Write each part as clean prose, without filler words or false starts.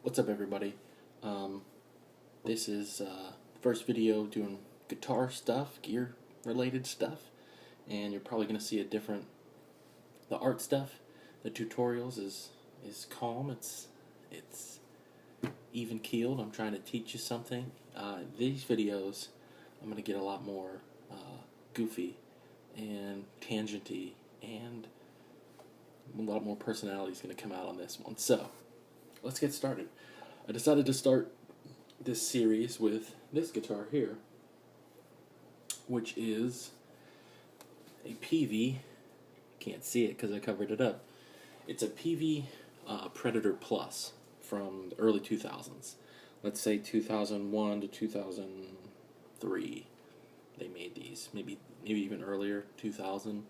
What's up, everybody? This is first video doing guitar stuff, gear related stuff, and you're probably gonna see a different. The art stuff, the tutorials is calm. It's even keeled. I'm trying to teach you something. These videos, I'm gonna get a lot more goofy and tangenty, and a lot more personality is gonna come out on this one. So let's get started. I decided to start this series with this guitar here, which is a PV. Can't see it because I covered it up. It's a PV Predator Plus from the early 2000s. Let's say 2001 to 2003. They made these, maybe even earlier, 2000.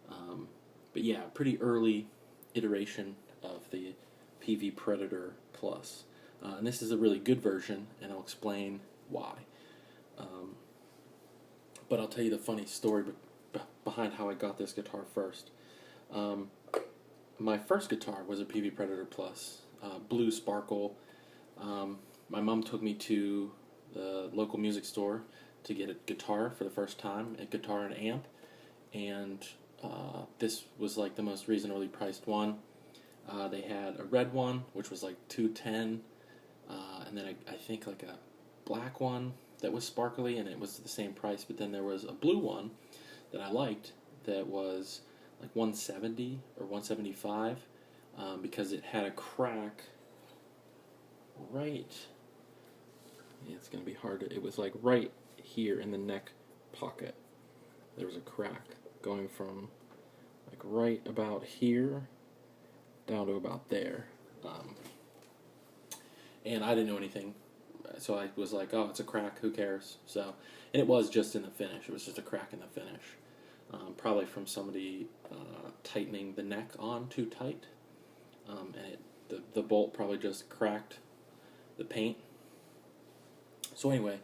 But yeah, pretty early iteration of the PV Predator Plus. And this is a really good version, and I'll explain why. But I'll tell you the funny story behind how I got this guitar first. My first guitar was a PV Predator Plus, blue sparkle. My mom took me to the local music store to get a guitar for the first time, a guitar and amp, and this was like the most reasonably priced one. They had a red one, which was like $210, and then I think like a black one that was sparkly, and it was the same price. But then there was a blue one that I liked that was like $170 or $175, because it had a crack right. Yeah, it's gonna be hard to. It was like right here in the neck pocket. There was a crack going from like right about here down to about there. And I didn't know anything, so I was like, oh, it's a crack, who cares? So, and it was just in the finish. It was just a crack in the finish, probably from somebody tightening the neck on too tight, and the bolt probably just cracked the paint. So anyway,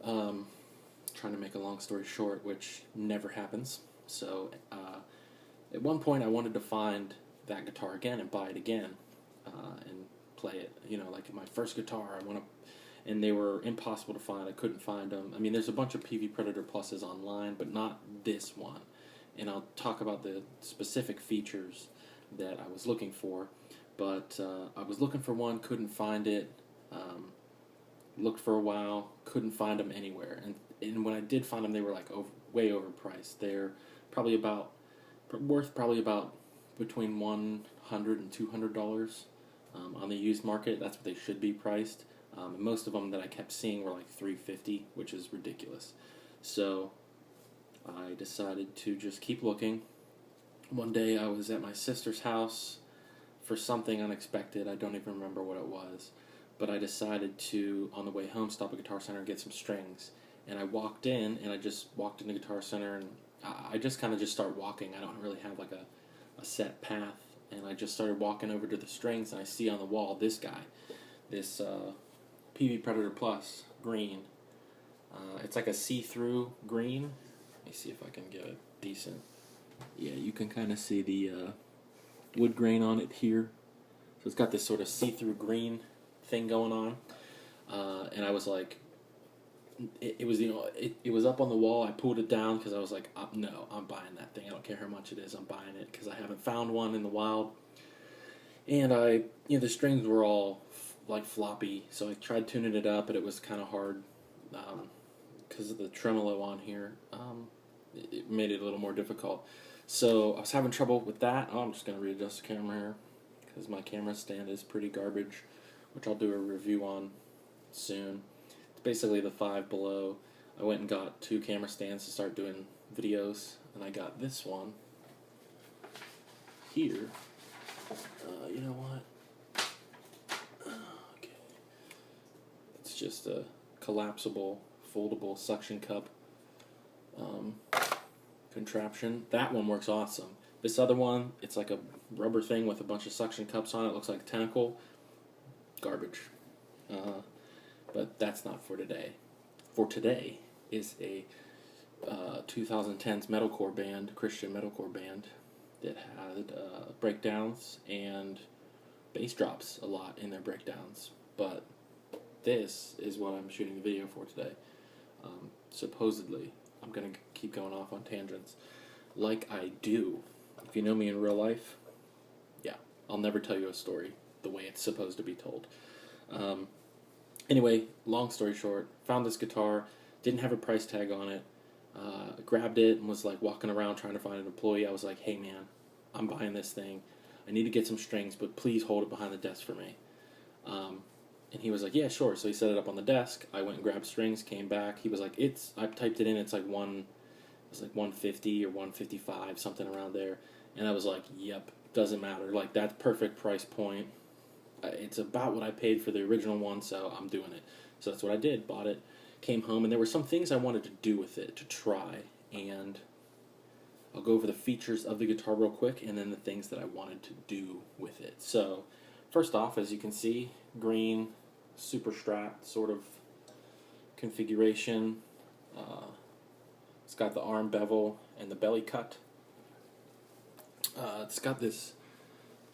trying to make a long story short, which never happens. So at one point I wanted to find that guitar again and buy it again, and play it. You know, like my first guitar, and they were impossible to find. I couldn't find them. I mean, there's a bunch of PV Predator Pluses online, but not this one. And I'll talk about the specific features that I was looking for. But I was looking for one, couldn't find it. Looked for a while, couldn't find them anywhere. And when I did find them, they were like way overpriced. They're probably worth about between $100 and $200 on the used market. That's what they should be priced. And most of them that I kept seeing were like $350, which is ridiculous. So I decided to just keep looking. One day I was at my sister's house for something unexpected. I don't even remember what it was. But I decided to, on the way home, stop at Guitar Center and get some strings. And I walked in, and I just walked in the Guitar Center, and I just kind of just start walking. I don't really have like a set path. And I just started walking over to the strings, and I see on the wall this guy, this PV Predator Plus green. It's like a see-through green. Let me see if I can get a decent. Yeah, you can kind of see the wood grain on it here. So it's got this sort of see-through green thing going on. And I was like, it was up on the wall. I pulled it down because I was like, no, I'm buying that thing. I don't care how much it is. I'm buying it because I haven't found one in the wild. And the strings were all like floppy, so I tried tuning it up, but it was kind of hard because of the tremolo on here. It made it a little more difficult. So I was having trouble with that. Oh, I'm just going to readjust the camera here because my camera stand is pretty garbage, which I'll do a review on soon. It's basically the Five Below. I went and got 2 camera stands to start doing videos, and I got this one here. You know what? Okay. It's just a collapsible, foldable suction cup contraption. That one works awesome. This other one, it's like a rubber thing with a bunch of suction cups on it. It looks like a tentacle. Garbage. But that's not for today. For today is a 2010s metalcore band, Christian metalcore band, that had breakdowns and bass drops a lot in their breakdowns, but this is what I'm shooting the video for today. Supposedly, I'm going to keep going off on tangents like I do. If you know me in real life, yeah, I'll never tell you a story the way it's supposed to be told. Anyway, long story short, found this guitar, didn't have a price tag on it, grabbed it and was like walking around trying to find an employee. I was like, hey man, I'm buying this thing. I need to get some strings, but please hold it behind the desk for me. And he was like, yeah, sure. So he set it up on the desk. I went and grabbed strings, came back. He was like, I typed it in, it's like 150 or 155, something around there. And I was like, yep, doesn't matter. Like, that's perfect price point. It's about what I paid for the original one, so I'm doing it. So that's what I did, bought it, came home, and there were some things I wanted to do with it, to try. And I'll go over the features of the guitar real quick, and then the things that I wanted to do with it. So, first off, as you can see, green, super strat sort of configuration. It's got the arm bevel and the belly cut. It's got this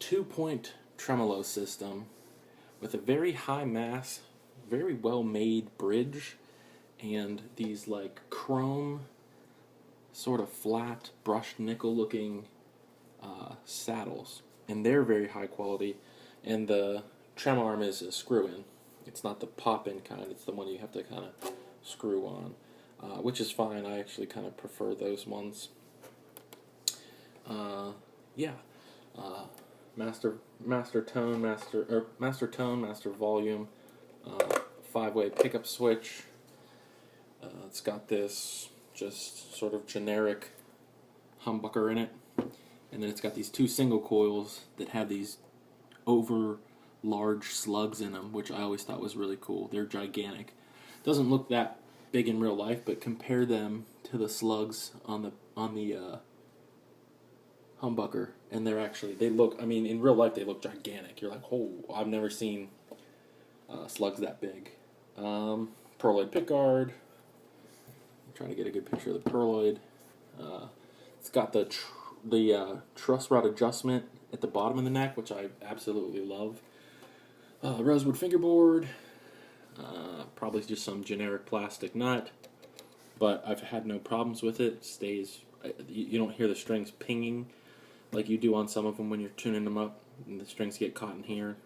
2-point tremolo system with a very high mass, very well made bridge, and these like chrome, sort of flat, brushed nickel looking saddles. And they're very high quality. And the trem arm is a screw in. It's not the pop in kind, it's the one you have to kind of screw on, which is fine. I actually kind of prefer those ones. Master tone, master volume, 5-way pickup switch. It's got this just sort of generic humbucker in it, and then it's got these 2 single coils that have these over large slugs in them, which I always thought was really cool. They're gigantic. Doesn't look that big in real life, but compare them to the slugs on the humbucker, and they look, I mean, in real life they look gigantic. You're like, oh, I've never seen slugs that big. Pearloid Pickguard. I'm trying to get a good picture of the Pearloid. It's got the truss rod adjustment at the bottom of the neck, which I absolutely love. Rosewood fingerboard. Probably just some generic plastic nut, but I've had no problems with it. Stays. You don't hear the strings pinging like you do on some of them when you're tuning them up, and the strings get caught in here,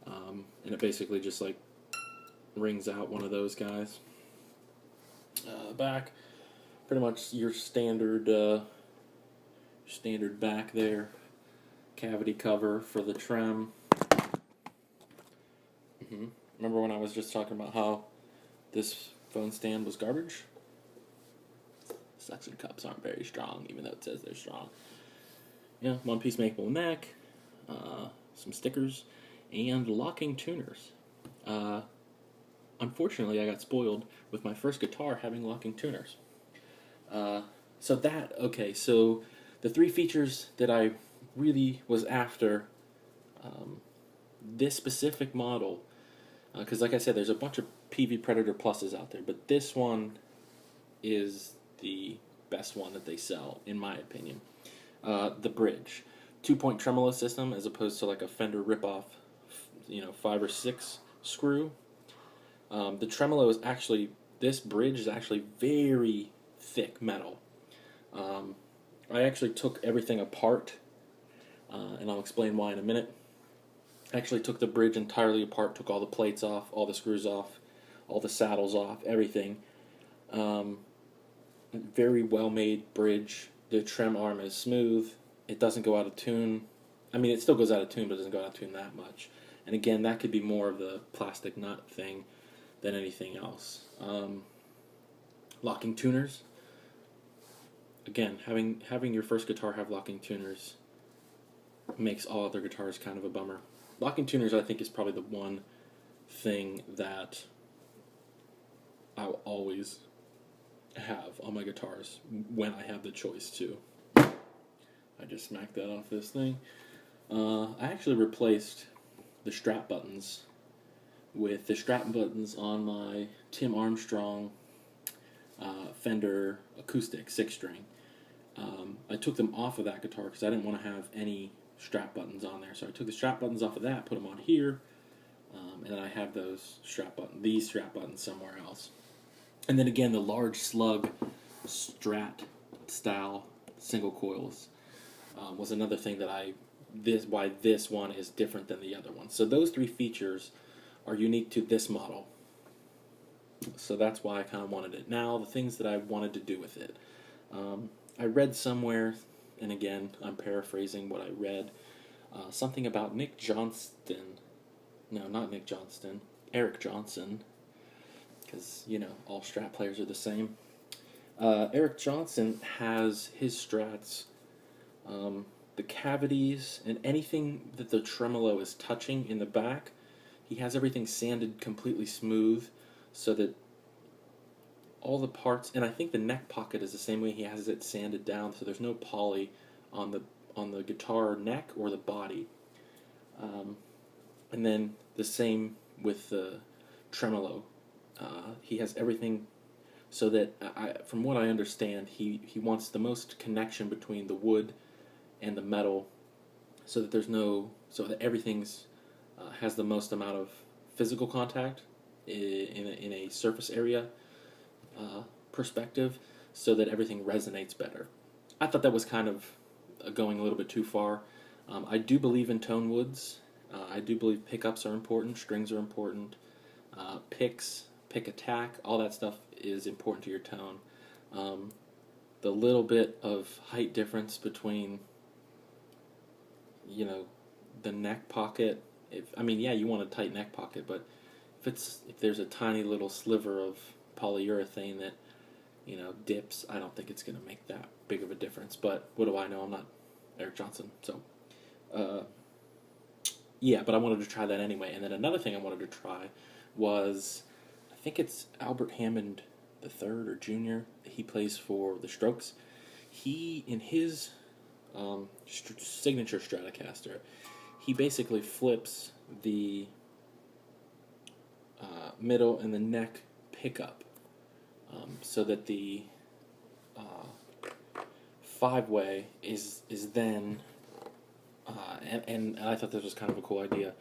and it basically just like rings out one of those guys. Back, pretty much your standard back there. Cavity cover for the trem. Remember when I was just talking about how this phone stand was garbage? Suction cups aren't very strong, even though it says they're strong. Yeah, 1-piece maple neck, some stickers, and locking tuners. Unfortunately, I got spoiled with my first guitar having locking tuners. So the 3 features that I really was after, this specific model, because like I said, there's a bunch of PV Predator Pluses out there, but this one is the best one that they sell, in my opinion. The bridge. 2-point tremolo system as opposed to like a Fender ripoff, 5 or 6 screw. The tremolo is actually, this bridge is actually very thick metal. I actually took everything apart, and I'll explain why in a minute. I actually took the bridge entirely apart, took all the plates off, all the screws off, all the saddles off, everything. Very well-made bridge. The trem arm is smooth. It doesn't go out of tune. I mean, it still goes out of tune, but it doesn't go out of tune that much. And again, that could be more of the plastic nut thing than anything else. Locking tuners. Again, having your first guitar have locking tuners makes all other guitars kind of a bummer. Locking tuners, I think, is probably the one thing that I'll always have on my guitars when I have the choice to. I just smacked that off this thing. I actually replaced the strap buttons with the strap buttons on my Tim Armstrong Fender acoustic 6-string. I took them off of that guitar because I didn't want to have any strap buttons on there. So I took the strap buttons off of that, put them on here, and then I have these strap buttons somewhere else. And then again, the large slug Strat style single coils was another thing that why this one is different than the other one. So those three features are unique to this model. So that's why I kind of wanted it. Now, the things that I wanted to do with it. I read somewhere, and again, I'm paraphrasing what I read, something about Nick Johnston. No, not Nick Johnston. Eric Johnson. Because, you know, all Strat players are the same. Eric Johnson has his Strats, the cavities, and anything that the tremolo is touching in the back, he has everything sanded completely smooth so that all the parts, and I think the neck pocket is the same way, he has it sanded down so there's no poly on the guitar neck or the body. And then the same with the tremolo. He has everything so that, from what I understand, he wants the most connection between the wood and the metal so that everything's has the most amount of physical contact in a surface area perspective so that everything resonates better. I thought that was kind of going a little bit too far. I do believe in tone woods. I do believe pickups are important, strings are important, pick attack, all that stuff is important to your tone. The little bit of height difference between, you know, the neck pocket. You want a tight neck pocket, but if there's a tiny little sliver of polyurethane that, you know, dips, I don't think it's going to make that big of a difference. But what do I know? I'm not Eric Johnson, so but I wanted to try that anyway. And then another thing I wanted to try was, I think it's Albert Hammond the third or Jr. He plays for the Strokes. He, in his signature Stratocaster, he basically flips the middle and the neck pickup so that the 5-way is then, and I thought this was kind of a cool idea.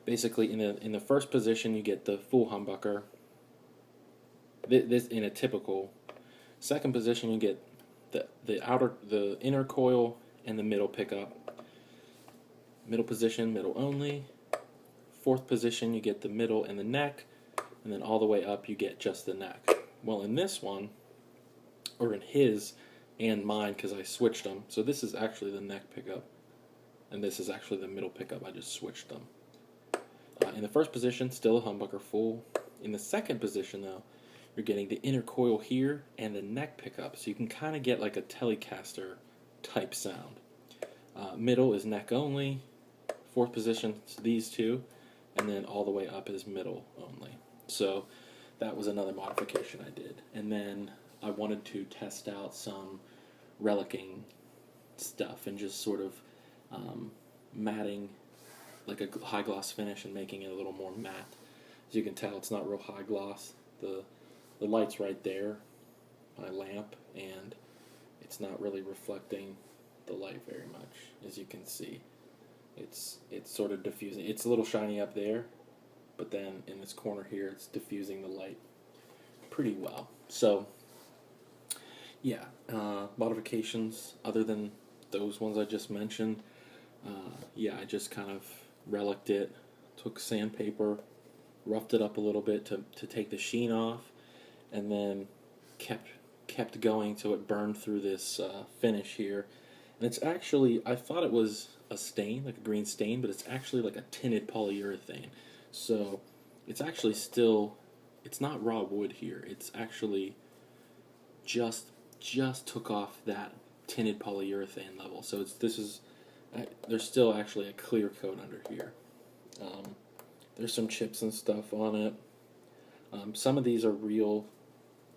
Basically, in the first position, you get the full humbucker. This in a typical. Second position, you get the inner coil and the middle pickup. Middle position, middle only. Fourth position, you get the middle and the neck, and then all the way up, you get just the neck. Well, in this one, or in his and mine, because I switched them. So this is actually the neck pickup, and this is actually the middle pickup. I just switched them. In the first position, still a humbucker full. In the second position, though, you're getting the inner coil here and the neck pickup, so you can kind of get like a Telecaster type sound. Middle is neck only. Fourth position, these two, and then all the way up is middle only. So that was another modification I did. And then I wanted to test out some relicking stuff and just sort of matting, like a high gloss finish, and making it a little more matte. As you can tell, it's not real high gloss. The light's right there, my lamp, and it's not really reflecting the light very much, as you can see. It's sort of diffusing. It's a little shiny up there, but then in this corner here, it's diffusing the light pretty well. So, yeah, modifications other than those ones I just mentioned. I just kind of relicked it, took sandpaper, roughed it up a little bit to take the sheen off, and then kept going till it burned through this finish here. And it's actually, I thought it was a stain, like a green stain, but it's actually like a tinted polyurethane. So it's actually still, it's not raw wood here. It's actually just took off that tinted polyurethane level. So there's still actually a clear coat under here. There's some chips and stuff on it. Some of these are real,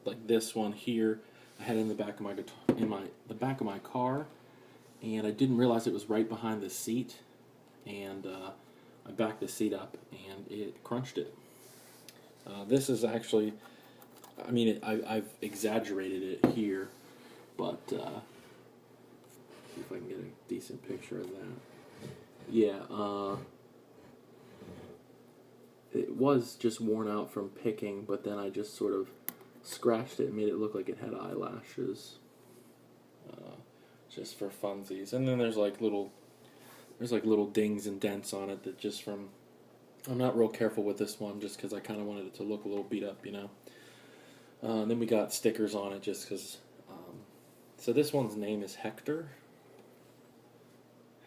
like this one here. I had it in the back of my guitar, the back of my car, and I didn't realize it was right behind the seat, and I backed the seat up and it crunched it. This is actually, I've exaggerated it here, but see if I can get a decent picture of that. Yeah, it was just worn out from picking, but then I just sort of scratched it and made it look like it had eyelashes, just for funsies. And then there's like little dings and dents on it that just from. I'm not real careful with this one just because I kind of wanted it to look a little beat up, you know. And then we got stickers on it just because. So this one's name is Hector.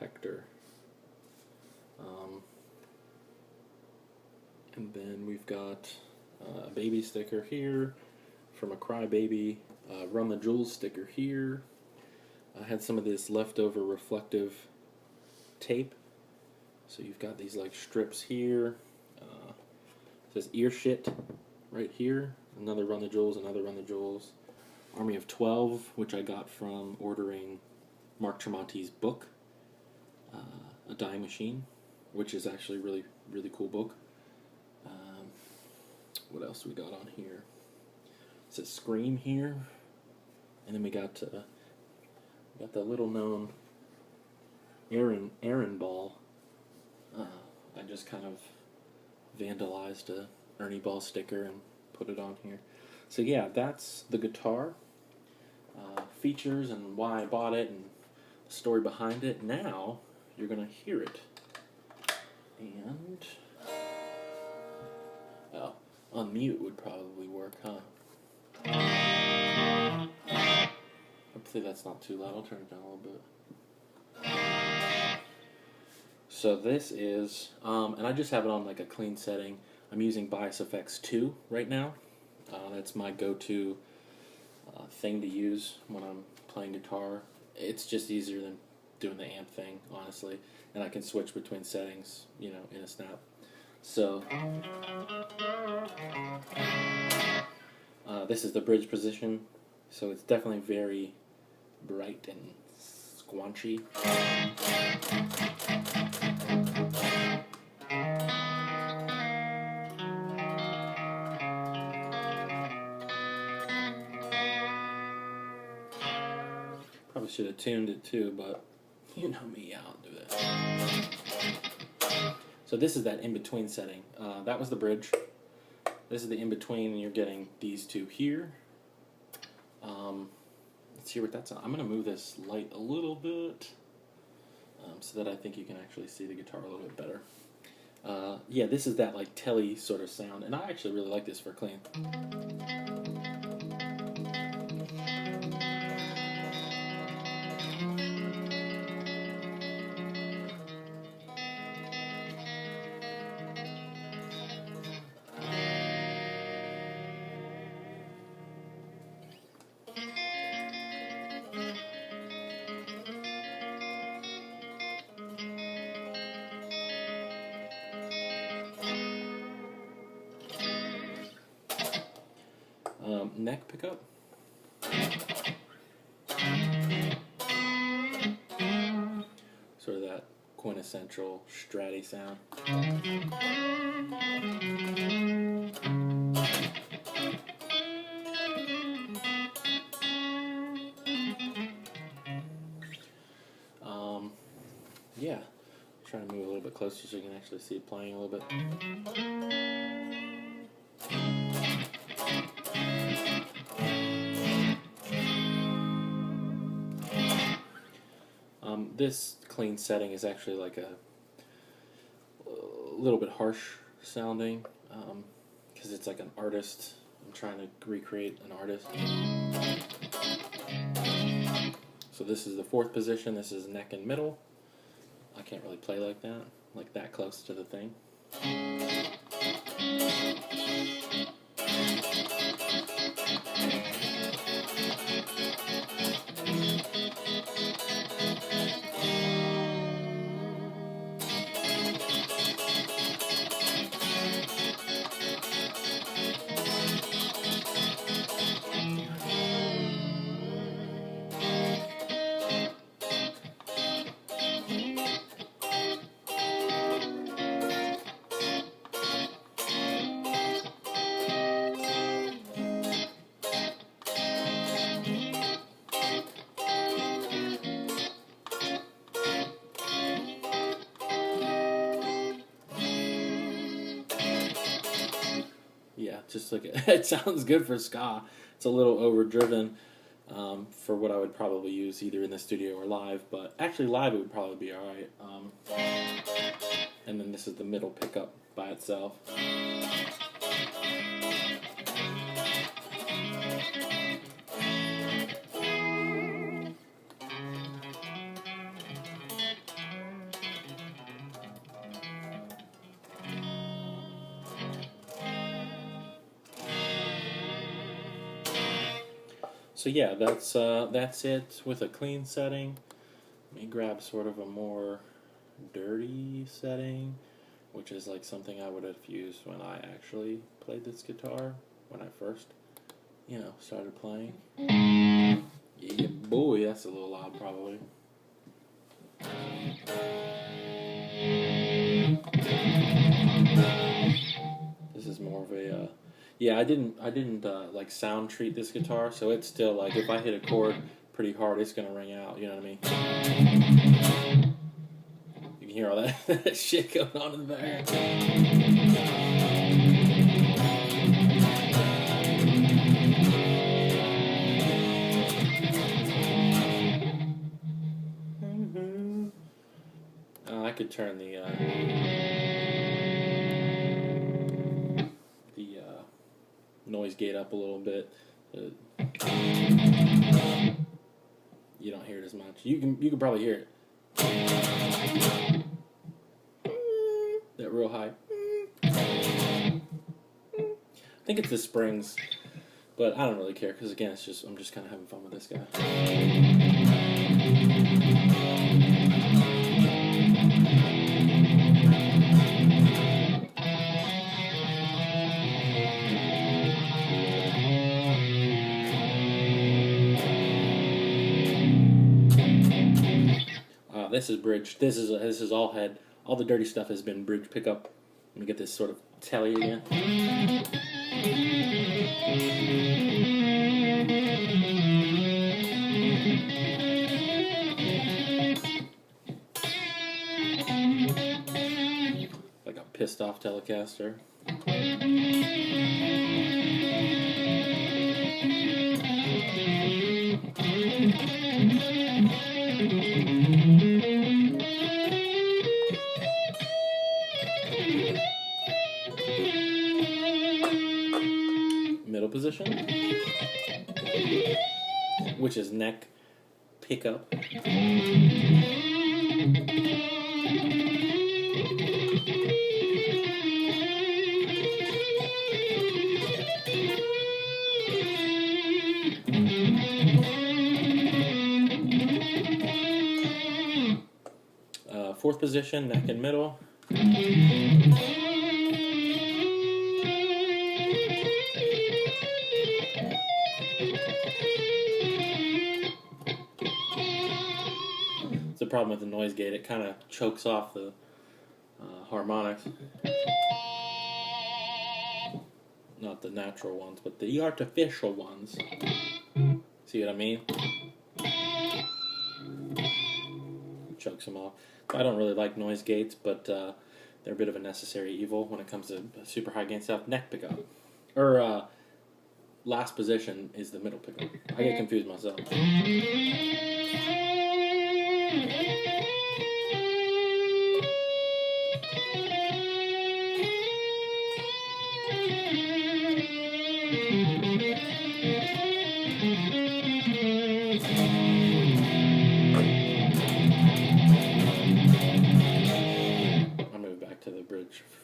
Hector. And then we've got a baby sticker here from a crybaby. Run the Jewels sticker here. I had some of this leftover reflective tape. So you've got these like strips here. It says ear shit right here. Another Run the Jewels, another Run the Jewels. Army of 12, which I got from ordering Mark Tremonti's book, A Dying Machine, which is actually a really, really cool book. What else we got on here? It says Scream here. And then we got the little known Aaron ball. I just kind of vandalized a Ernie Ball sticker and put it on here. So yeah, that's the guitar. Features and why I bought it and the story behind it. Now you're going to hear it. And unmute would probably work, huh? Hopefully that's not too loud. I'll turn it down a little bit. So this is, and I just have it on like a clean setting. I'm using Bias Effects 2 right now. That's my go-to thing to use when I'm playing guitar. It's just easier than doing the amp thing, honestly. And I can switch between settings, you know, in a snap. So, this is the bridge position. So it's definitely very bright and squanchy. Probably should have tuned it too, but you know me, I don't do that. So this is that in-between setting. That was the bridge. This is the in-between, and you're getting these two here. Let's hear what that's on. I'm going to move this light a little bit so that I think you can actually see the guitar a little bit better. Yeah, this is that like telly sort of sound, and I actually really like this for clean. Neck pickup. Sort of that quintessential Stratty sound. Yeah, trying to move a little bit closer so you can actually see it playing a little bit. This clean setting is actually like a little bit harsh sounding because it's like an artist. I'm trying to recreate an artist. So this is the fourth position. This is neck and middle. I can't really play like that close to the thing. just like it sounds good for ska. It's a little overdriven for what I would probably use either in the studio or live, but actually live it would probably be all right. And then this is the middle pickup by itself. So yeah, that's it with a clean setting. Let me grab sort of a more dirty setting, which is like something I would have used when I actually played this guitar when I first, started playing. Yeah, boy, that's a little loud probably. This is more of a I didn't like sound treat this guitar, so it's still like if I hit a chord pretty hard, it's gonna ring out. You know what I mean? You can hear all that shit going on in the back. I could turn the noise gate up a little bit. You don't hear it as much. You can probably hear it. That real high. I think it's the springs, but I don't really care because again, I'm just kind of having fun with this guy. This is bridge. This is all head. All the dirty stuff has been bridge pickup. Let me get this sort of tally again. Like a pissed off Telecaster. Middle position, which is neck pickup. Fourth position, neck and middle. It's the problem with the noise gate. It kind of chokes off the harmonics. Not the natural ones, but the artificial ones. See what I mean? Chokes them off. I don't really like noise gates, but they're a bit of a necessary evil when it comes to super high gain stuff. Neck pickup. Or last position is the middle pickup. I get confused myself.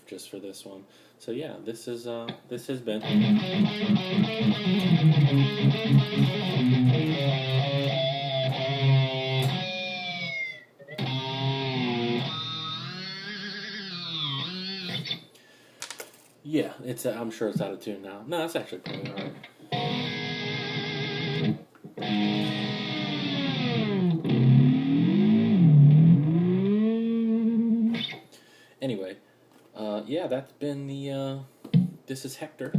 Just for this one. So yeah, this has been yeah, I'm sure it's out of tune now. No, it's actually probably alright. Anyway, yeah, that's been the, this is Hector.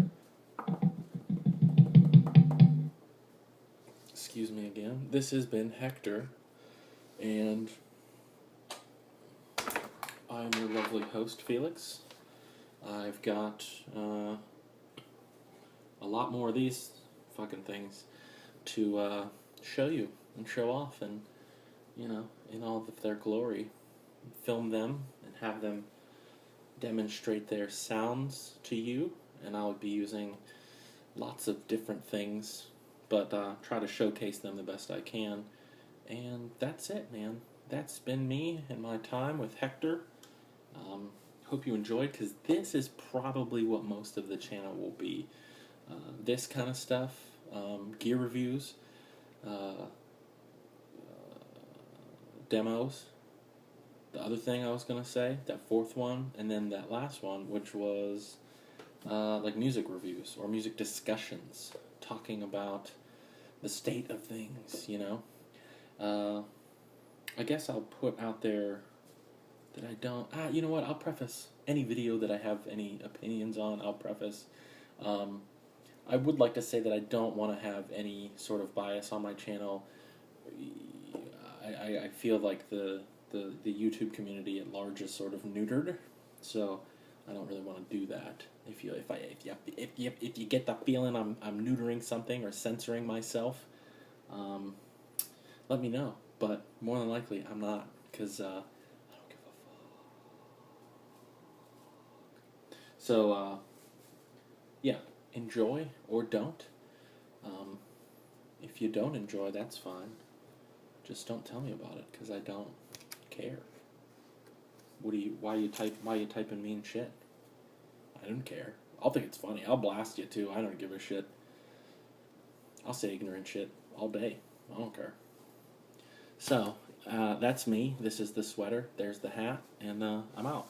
Excuse me again. This has been Hector, and I'm your lovely host, Felix. I've got a lot more of these fucking things to show you and show off, and in all of their glory, film them and have them demonstrate their sounds to you. And I'll be using lots of different things, but try to showcase them the best I can. And that's it, man. That's been me and my time with Hector. Hope you enjoyed, because this is probably what most of the channel will be. This kind of stuff, gear reviews, demos. The other thing I was going to say, that fourth one, and then that last one, which was like music reviews or music discussions, talking about the state of things, I guess I'll put out there that I don't... you know what? I'll preface any video that I have any opinions on. I'll preface. I would like to say that I don't want to have any sort of bias on my channel. I feel like the YouTube community at large is sort of neutered, so I don't really want to do that. If you get the feeling I'm neutering something or censoring myself, let me know. But more than likely, I'm not, because I don't give a fuck. So yeah, enjoy or don't. If you don't enjoy, that's fine. Just don't tell me about it, because I don't care. Why you typing mean shit? I don't care. I'll think it's funny. I'll blast you too. I don't give a shit. I'll say ignorant shit all day. I don't care. So, that's me. This is the sweater. There's the hat. And I'm out.